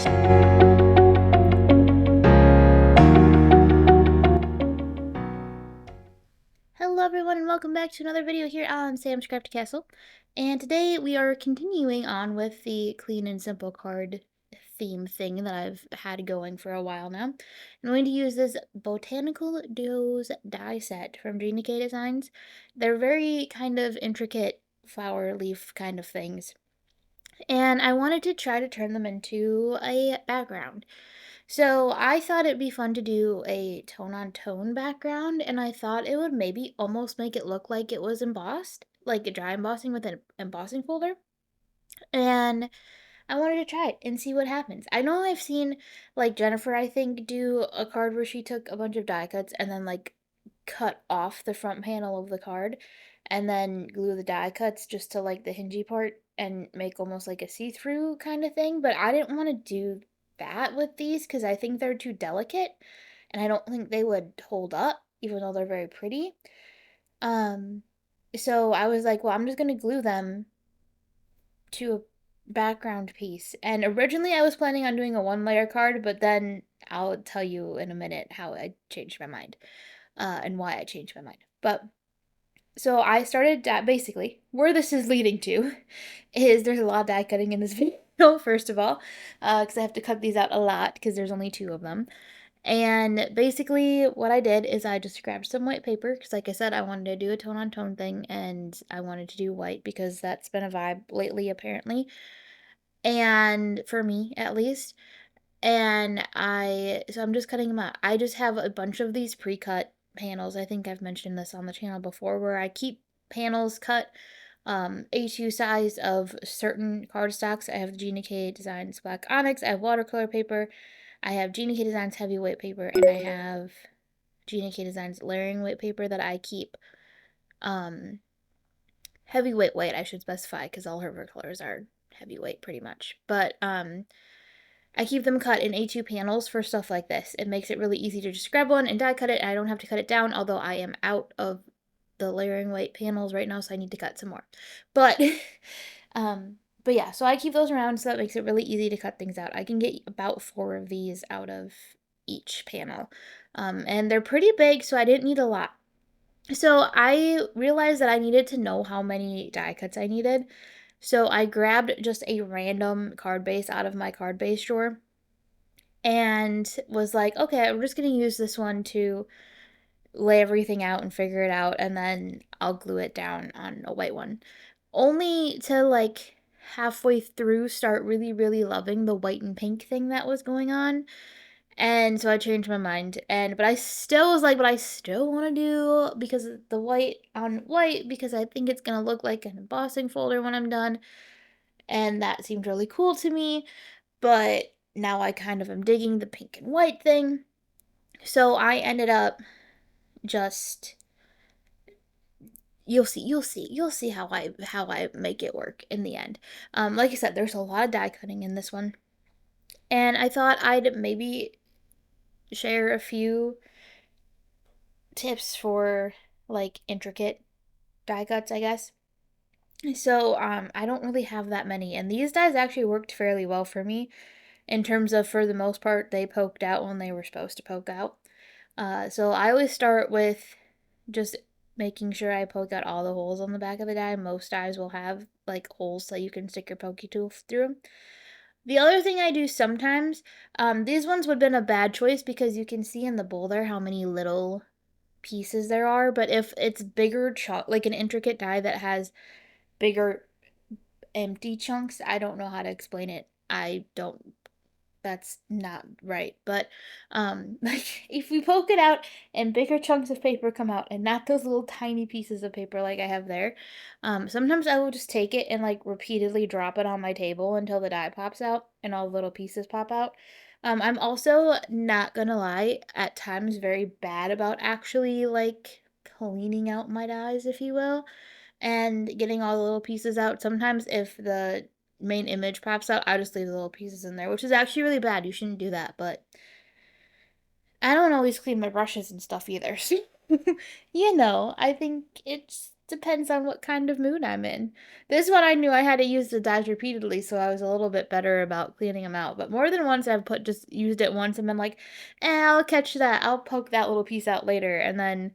Hello everyone and welcome back to another video here on Sam's Crafty Castle. And today we are continuing on with the clean and simple card theme thing that I've had going for a while now. I'm going to use this Botanical Duos die set from Genie K Designs. They're very kind of intricate flower leaf kind of things. And I wanted to try to turn them into a background. So I thought it'd be fun to do a tone-on-tone background, and I thought it would maybe almost make it look like it was embossed, like a dry embossing with an embossing folder. And I wanted to try it and see what happens. I know I've seen, like, Jennifer, I think, do a card where she took a bunch of die cuts and then, like, cut off the front panel of the card and then glue the die cuts just to, like, the hingy part and make almost like a see-through kind of thing. But I didn't want to do that with these because I think they're too delicate and I don't think they would hold up, even though they're very pretty. Um, so I was like, well, I'm just going to glue them to a background piece. And originally I was planning on doing a one layer card, but then I'll tell you in a minute how I changed my mind and why I changed my mind. But so I started basically where this is leading to is there's a lot of die cutting in this video, first of all, because I have to cut these out a lot because there's only 2 of them. And basically what I did is I just grabbed some white paper because like I said, I wanted to do a tone on tone thing and I wanted to do white because that's been a vibe lately apparently. And for me at least. And so I'm just cutting them out. I just have a bunch of these pre-cut panels. I think I've mentioned this on the channel before where I keep panels cut A2 size of certain cardstocks. I have Genie K Designs Black Onyx, I have watercolor paper, I have Genie K Designs heavyweight paper, and I have Genie K Designs layering weight paper that I keep heavyweight weight, I should specify, because all her colors are heavyweight pretty much. But I keep them cut in A2 panels for stuff like this. It makes it really easy to just grab one and die cut it, and I don't have to cut it down, although I am out of the layering weight panels right now, so I need to cut some more. But, but yeah, so I keep those around, so that makes it really easy to cut things out. I can get about 4 of these out of each panel. And they're pretty big, so I didn't need a lot. So I realized that I needed to know how many die cuts I needed. So I grabbed just a random card base out of my card base drawer and was like, okay, I'm just going to use this one to lay everything out and figure it out, and then I'll glue it down on a white one. Only to like halfway through start really, really loving the white and pink thing that was going on. And so I changed my mind. But I still was like, but I still want to do because the white on white because I think it's gonna look like an embossing folder when I'm done. And that seemed really cool to me. But now I kind of am digging the pink and white thing. So I ended up just you'll see how I make it work in the end. Like I said, there's a lot of die cutting in this one. And I thought I'd maybe share a few tips for like intricate die cuts, I guess. So I don't really have that many, and these dies actually worked fairly well for me in terms of, for the most part, they poked out when they were supposed to poke out. So I always start with just making sure I poke out all the holes on the back of the die. Most dies will have like holes so you can stick your pokey tool through them. The other thing I do sometimes, these ones would have been a bad choice because you can see in the bowl there how many little pieces there are, but if it's bigger chunk, like an intricate die that has bigger empty chunks, I don't know how to explain it. I don't That's not right. But like if we poke it out and bigger chunks of paper come out and not those little tiny pieces of paper like I have there, sometimes I will just take it and like repeatedly drop it on my table until the die pops out and all the little pieces pop out. I'm also not gonna lie, at times very bad about actually like cleaning out my dies, if you will, and getting all the little pieces out. Sometimes if the main image pops out, I just leave the little pieces in there, which is actually really bad. You shouldn't do that, but I don't always clean my brushes and stuff either. So, I think it's depends on what kind of mood I'm in. This one I knew I had to use the dyes repeatedly, so I was a little bit better about cleaning them out. But more than once, I've just used it once and been like, I'll catch that. I'll poke that little piece out later, and then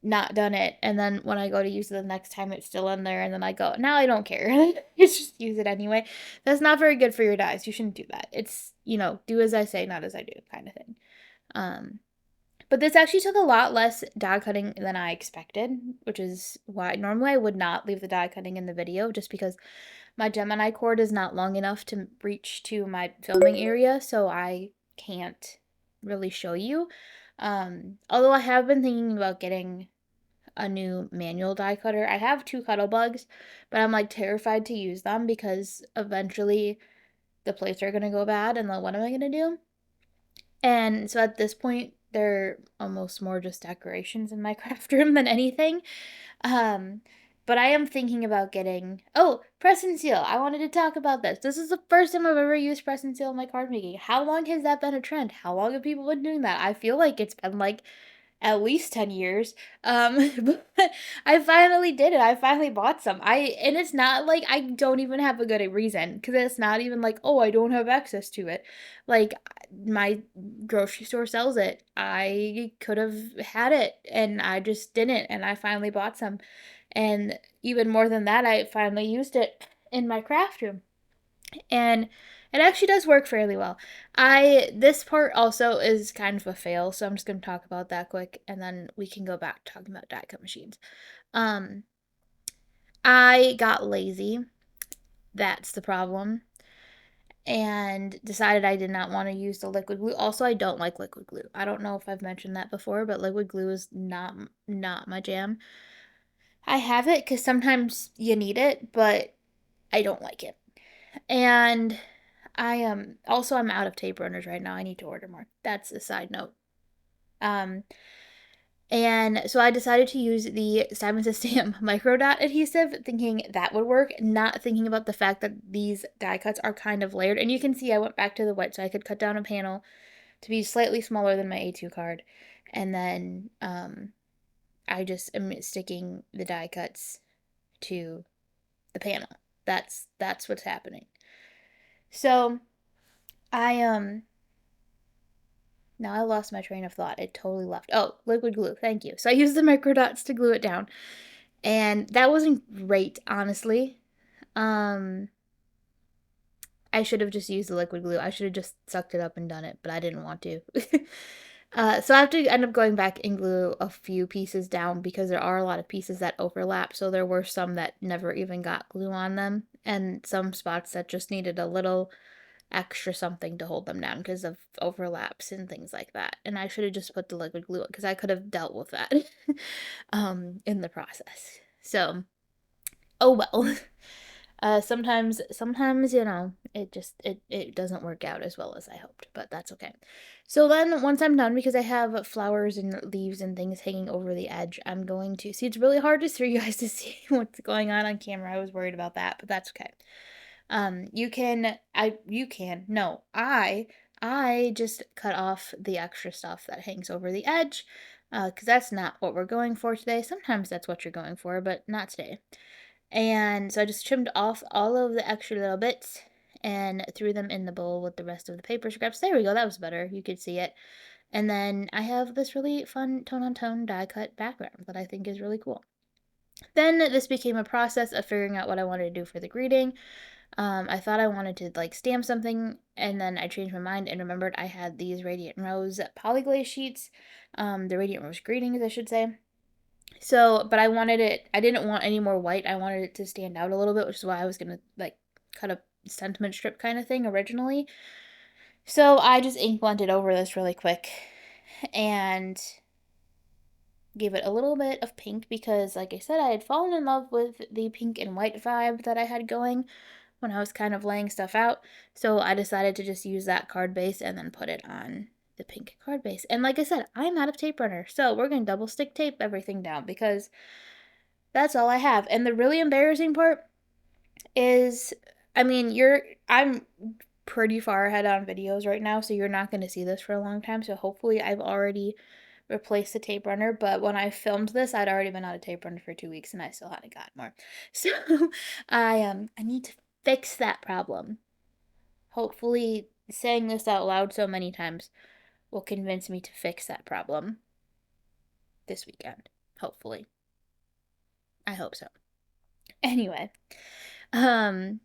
not done it. And then when I go to use it the next time, it's still in there, and then I go, now I don't care. It's just use it anyway. That's not very good for your dyes. You shouldn't do that. It's, do as I say, not as I do kind of thing. But this actually took a lot less die cutting than I expected, which is why normally I would not leave the die cutting in the video just because my Gemini cord is not long enough to reach to my filming area, so I can't really show you. Although I have been thinking about getting a new manual die cutter. I have 2 Cuddlebugs, but I'm like terrified to use them because eventually the plates are gonna go bad, and then what am I gonna do? And so at this point, they're almost more just decorations in my craft room than anything. Um, but I am thinking about getting, oh, press and seal. I wanted to talk about this. This is the first time I've ever used press and seal in my card making. How long has that been a trend? How long have people been doing that? I feel like it's been like at least 10 years. But I finally did it. I finally bought some. And it's not like I don't even have a good reason because it's not even like, oh, I don't have access to it. Like my grocery store sells it. I could have had it and I just didn't, and I finally bought some. And even more than that, I finally used it in my craft room. And it actually does work fairly well. This part also is kind of a fail, so I'm just going to talk about that quick and then we can go back to talking about die cut machines. I got lazy. That's the problem. And decided I did not want to use the liquid glue. Also, I don't like liquid glue. I don't know if I've mentioned that before, but liquid glue is not my jam. I have it cuz sometimes you need it, but I don't like it. And I also I'm out of tape runners right now. I need to order more. That's a side note. And so I decided to use the Simon Says Stamp micro dot adhesive, thinking that would work, not thinking about the fact that these die cuts are kind of layered. And you can see I went back to the white so I could cut down a panel to be slightly smaller than my A2 card. And then I just am sticking the die cuts to the panel. That's what's happening. So I now I lost my train of thought. It totally left. Oh, liquid glue. Thank you. So I used the micro dots to glue it down. And that wasn't great, honestly. I should have just used the liquid glue. I should have just sucked it up and done it, but I didn't want to. So I have to end up going back and glue a few pieces down because there are a lot of pieces that overlap. So there were some that never even got glue on them, and some spots that just needed a little extra something to hold them down because of overlaps and things like that. And I should have just put the liquid glue because I could have dealt with that in the process. So, oh well. Sometimes it doesn't work out as well as I hoped, but that's okay. So then once I'm done, because I have flowers and leaves and things hanging over the edge, I'm going to see. It's really hard just for you guys to see what's going on camera. I was worried about that, but that's okay. I just cut off the extra stuff that hangs over the edge, because that's not what we're going for today. Sometimes that's what you're going for, but not today. And so I just trimmed off all of the extra little bits and threw them in the bowl with the rest of the paper scraps. There we go, that was better. You could see it. And then I have this really fun tone-on-tone die cut background that I think is really cool. Then this became a process of figuring out what I wanted to do for the greeting. I thought I wanted to like stamp something, and then I changed my mind and remembered I had these Radiant Rose poly-glaze sheets, the Radiant Rose greetings, I should say. So, but I didn't want any more white. I wanted it to stand out a little bit, which is why I was gonna like cut a sentiment strip kind of thing originally. So I just ink blended over this really quick and gave it a little bit of pink because, like I said, I had fallen in love with the pink and white vibe that I had going when I was kind of laying stuff out. So I decided to just use that card base and then put it on the pink card base. And like I said, I'm out of tape runner. So we're going to double stick tape everything down because that's all I have. And the really embarrassing part is, I mean, I'm pretty far ahead on videos right now, so you're not going to see this for a long time. So hopefully I've already replace the tape runner, but when I filmed this, I'd already been out of tape runner for 2 weeks and I still hadn't gotten more. So I need to fix that problem. Hopefully saying this out loud so many times will convince me to fix that problem this weekend. Hopefully. I hope so. Anyway, um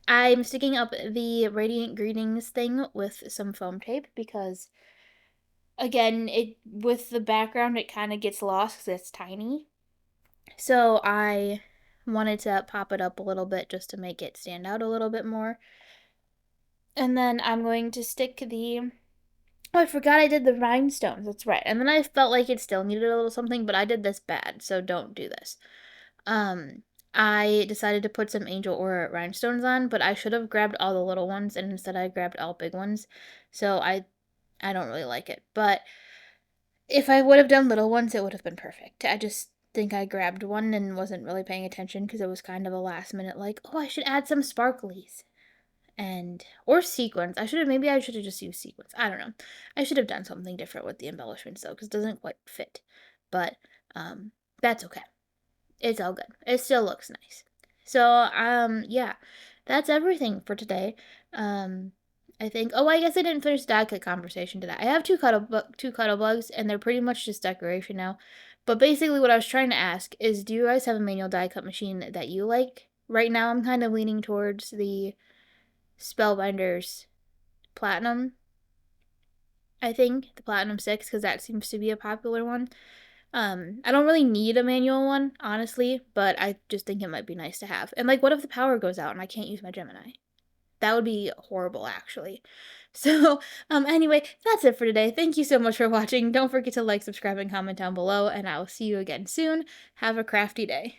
I'm sticking up the Radiant Greetings thing with some foam tape because, again, it with the background it kind of gets lost because it's tiny. So I wanted to pop it up a little bit just to make it stand out a little bit more. And then I'm going to stick the... Oh, I forgot I did the rhinestones. That's right. And then I felt like it still needed a little something, but I did this bad, so don't do this. Um, I decided to put some angel or rhinestones on, but I should have grabbed all the little ones, and instead I grabbed all big ones. So I don't really like it. But if I would have done little ones, it would have been perfect. I just think I grabbed one and wasn't really paying attention because it was kind of a last minute like, oh, I should add some sparklies. And or sequins. Maybe I should have just used sequins. I don't know. I should have done something different with the embellishments though, because it doesn't quite fit. But that's okay. It's all good. It still looks nice. So, yeah, that's everything for today. Um, I think. Oh, I guess I didn't finish die cut conversation today. I have two cuddle bugs, and they're pretty much just decoration now. But basically, what I was trying to ask is, do you guys have a manual die cut machine that you like? Right now, I'm kind of leaning towards the Spellbinders Platinum. I think the Platinum 6 because that seems to be a popular one. I don't really need a manual one, honestly, but I just think it might be nice to have. And like, what if the power goes out and I can't use my Gemini? That would be horrible, actually. So, anyway, that's it for today. Thank you so much for watching. Don't forget to like, subscribe, and comment down below, and I will see you again soon. Have a crafty day.